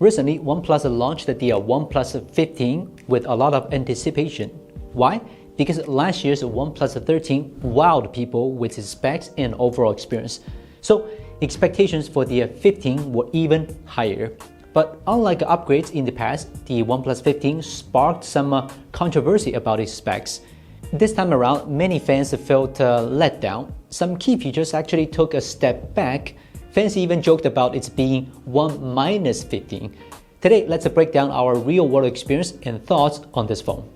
Recently, OnePlus launched the OnePlus 15 with a lot of anticipation. Why? Because last year's OnePlus 13 wowed people with its specs and overall experience. So expectations for the 15 were even higher. But unlike upgrades in the past, the OnePlus 15 sparked some controversy about its specs. This time around, many fans felt let down. Some key features actually took a step back. Fans even joked about it being 1-15. Today, let's break down our real-world experience and thoughts on this phone.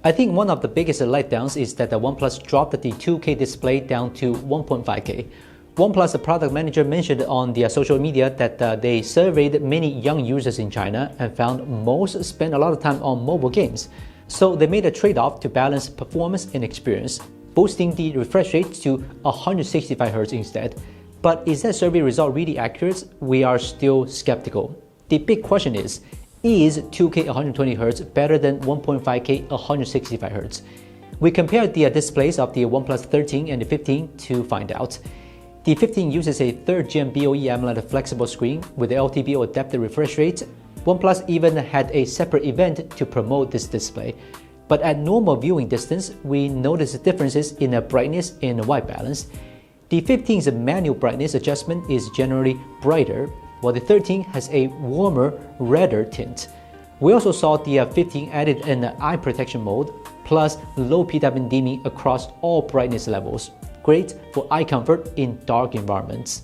I think one of the biggest letdowns is that the OnePlus dropped the 2K display down to 1.5K. OnePlus product manager mentioned on their social media that they surveyed many young users in China and found most spend a lot of time on mobile games. So they made a trade-off to balance performance and experience, boosting the refresh rate to 165Hz instead. But is that survey result really accurate? We are still skeptical. The big question is 2K 120Hz better than 1.5K 165Hz? We compared the displays of the OnePlus 13 and the 15 to find out. The 15 uses a 3rd-gen BOE AMOLED flexible screen with LTPO adaptive refresh rate. OnePlus even had a separate event to promote this display. But at normal viewing distance, we notice differences in the brightness and white balance. The 15's manual brightness adjustment is generally brighter, while the 13 has a warmer, redder tint. We also saw the 15 added an eye protection mode, plus low PWM dimming across all brightness levels. Great for eye comfort in dark environments.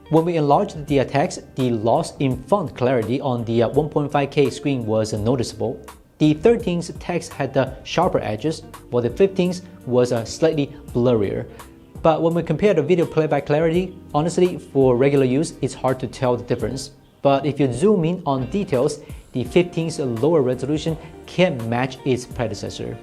When we enlarged the text, the loss in font clarity on the 1.5K screen was noticeable. The 13's text had the sharper edges, while the 15's was slightly blurrier. But when we compare the video playback clarity, honestly, for regular use, it's hard to tell the difference. But if you zoom in on details, the 15's lower resolution can't match its predecessor.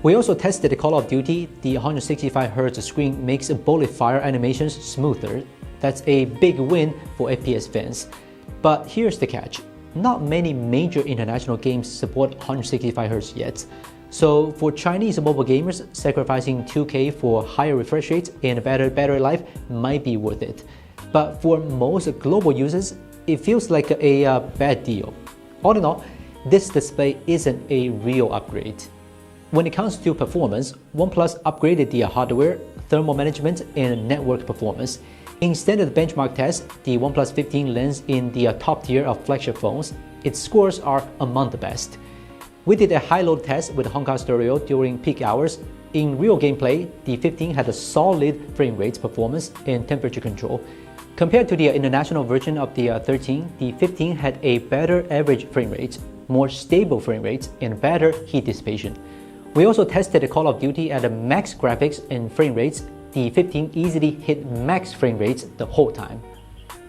We also tested the Call of Duty. The 165Hz screen makes bullet fire animations smoother. That's a big win for FPS fans. But here's the catch. Not many major international games support 165Hz yet. So for Chinese mobile gamers, sacrificing 2K for higher refresh rates and better battery life might be worth it. But for most global users, it feels like a bad deal. All in all, this display isn't a real upgrade. When it comes to performance, OnePlus upgraded the hardware, thermal management, and network performance. In standard benchmark tests, the OnePlus 15 lands in the top tier of flagship phones. Its scores are among the best. We did a high-load test with Honkai Stereo during peak hours. In real gameplay, the 15 had a solid frame rate performance and temperature control. Compared to the international version of the 13, the 15 had a better average frame rate, more stable frame rate, and better heat dissipation. We also tested Call of Duty at max graphics and frame rates. The 15 easily hit max frame rates the whole time.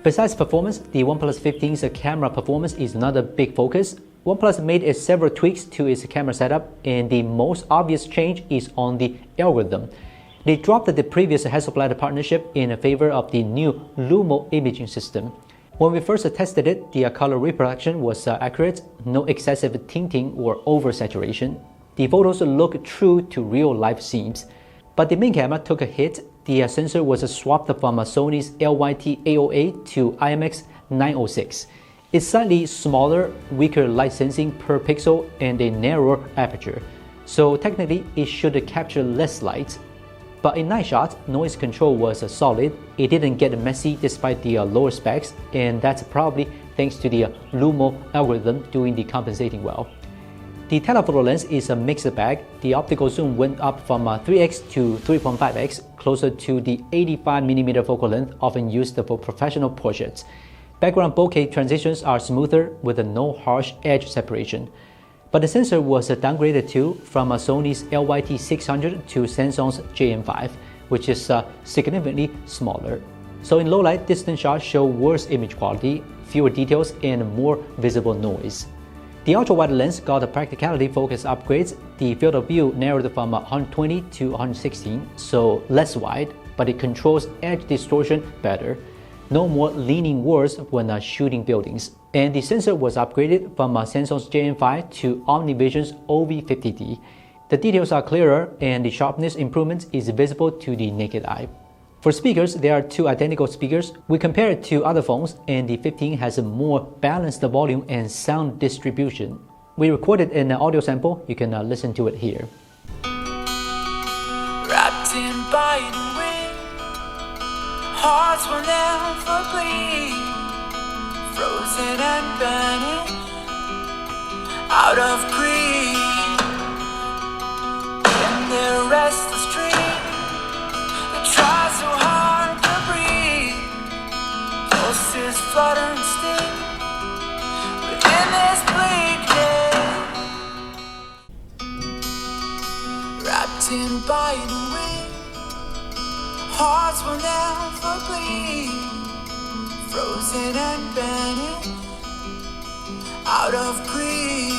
Besides performance, the OnePlus 15's camera performance is another big focus. OnePlus made several tweaks to its camera setup, and the most obvious change is on the algorithm. They dropped the previous Hasselblad partnership in favor of the new Lumo imaging system. When we first tested it, the color reproduction was accurate, no excessive tinting or oversaturation. The photos look true to real-life scenes. But the main camera took a hit. The sensor was swapped from Sony's LYT 808 to IMX 906. It's slightly smaller, weaker light sensing per pixel, and a narrower aperture. So technically, it should capture less light. But in night shots, noise control was solid. It didn't get messy despite the lower specs, and that's probably thanks to the Lumo algorithm doing the compensating well. The telephoto lens is a mixed bag. The optical zoom went up from 3x to 3.5x, closer to the 85mm focal length often used for professional portraits. Background bokeh transitions are smoother with no harsh edge separation. But the sensor was downgraded too, from Sony's LYT 600 to Samsung's JM5, which is significantly smaller. So in low light, distant shots show worse image quality, fewer details, and more visible noise. The ultra-wide lens got a practicality focus upgrades. The field of view narrowed from 120 to 116, so less wide, but it controls edge distortion better. No more leaning words when shooting buildings. And the sensor was upgraded from Samsung's JM5 to OmniVision's OV50D. The details are clearer and the sharpness improvement is visible to the naked eye. For speakers, there are two identical speakers. We compare it to other phones, and the 15 has a more balanced volume and sound distribution. We recorded an audio sample. You can listen to it here. Wrapped in binding wind, hearts will never bleed, frozen and burning out of greed. In their restless dream, they try so hard to breathe. Pulses flutter and sting within this bleakness. Wrapped in binding wind, hearts will never bleed, frozen and burning out of greed.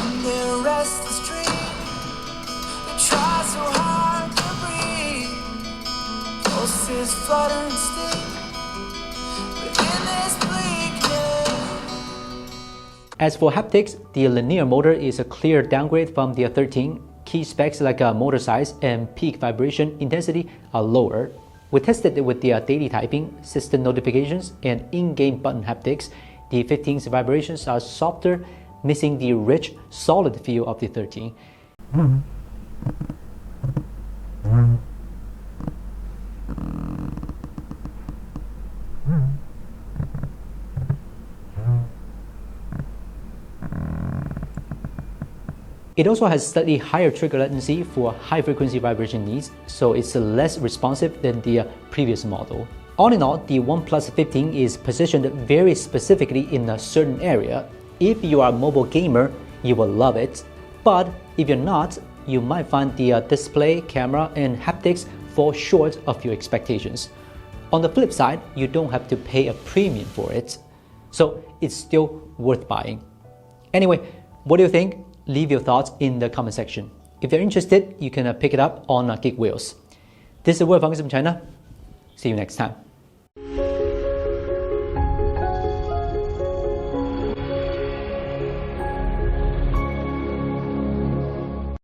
In their restless dream, they try so hard to breathe. Pulses flutter and sting within this bleakness. As for haptics, the linear motor is a clear downgrade from the 13. Key specs like motor size and peak vibration intensity are lower. We tested it with the daily typing, system notifications, and in-game button haptics. The 15's vibrations are softer, missing the rich, solid feel of the 13. It also has slightly higher trigger latency for high-frequency vibration needs, so it's less responsive than the previous model. All in all, the OnePlus 15 is positioned very specifically in a certain area. If you are a mobile gamer, you will love it. But if you're not, you might find the display, camera, and haptics fall short of your expectations. On the flip side, you don't have to pay a premium for it, so it's still worth buying. Anyway, what do you think? Leave your thoughts in the comment section. If you're interested, you can pick it up on Geek Wheels. This is Word from China. See you next time.